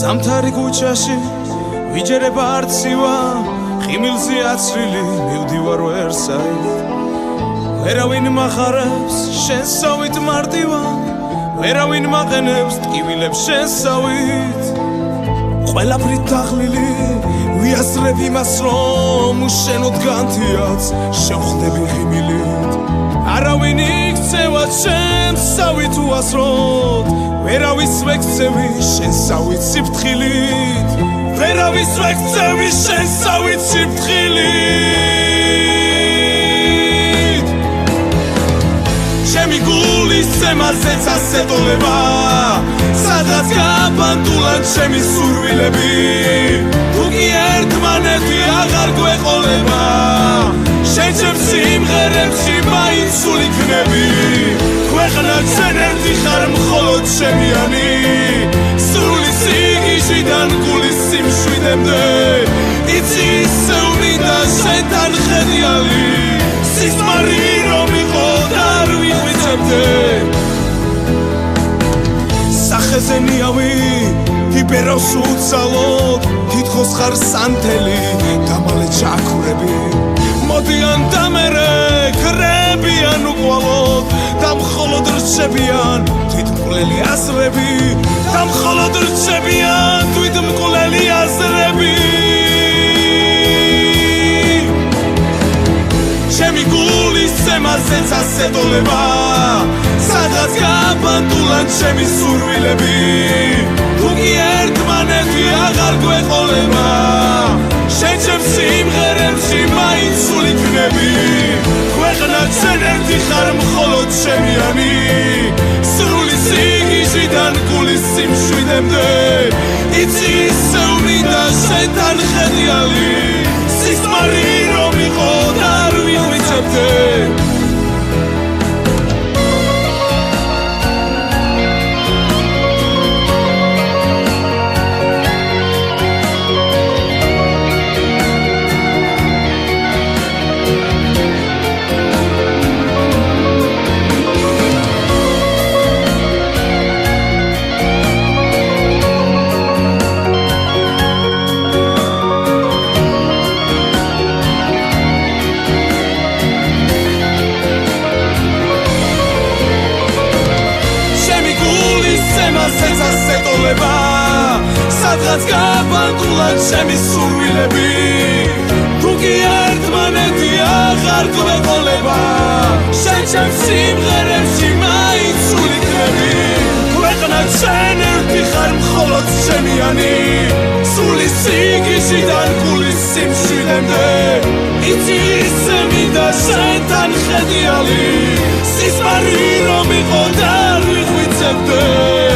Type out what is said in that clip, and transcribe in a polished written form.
Zamtari kuchashi vijereba artsiva Khimilzi atsrili mivdivar versait Veravin maxarებს შენ სავით მარტივად Veravin მაყენებს ტკივილებს შენ სავით ყველაფრით დაღლილი ვიასრებ იმას რომ უშენოდ განთიაც შევხვდები ღიმილით არავინ იქცევა შენ სავით უასროდ ვერავის ვექცევი შენ სავით სიფრთხილით ვერავის ვექცევი შენ სავით სიფრთხილით ჩემი გულის ზემაზეც ასეთოლება სადაც გაბანდულად ჩემი სურვილები თუ კი ერთმანეთი აღარ გვეყოლება შენ ჩემ სიმღერებში მაინც სულ იქნები ქვეყნა შენ ერთი ხარ მხოლოდ შემიანი სრული სიგიჟიდან გულის სიმშვიდემდე იცი ისე მინდა შენთან ხედიალი სისმარი რომ იყო და არ ვიხვიცებდე სახეზე ნიავი იბერავს უცალოდ თითქოს ხარ სანთელი დამალე ჩაქურები მოდიან და მერე ქრებიან უყვალოდ და მხოლოდ რჩებიან თვითმკვლელი აზრები და მხოლოდ რჩებიან თვითმკვლელი აზრები ჩემი გულის ზემაზეც ასეთოლება სადაც გაბანდულად ჩემი სურვილები თუ კი ერთმანეთი აღარ გვეყოლება შენ ჩემ სიმღერებში მაინც სულ იქნები ქვეყნა შენ ერთი ხარ მხოლოდ შემიანი სრული სიგიჟიდან გულის სიმშვიდემდე იცი ისე მინდა შენთან ხედიალი სისმარი რომ იყო და არ ვიხვიცებდე სადღაც გაბანდულად ჩემი სურვილები თუ კი ერთმანეთი აღარ გვეყოლება შენ ჩემ სიმღერებში მაინც სულ იქნები ქვეყნა შენ ერთი ხარ მხოლოდ შემიანი სული სიგიჟიდან გულის სიმშვიდემდე იცი ისე მინდა შენთან ხედიალი სისმარი რომ იყო და არ ვიხვიცებდე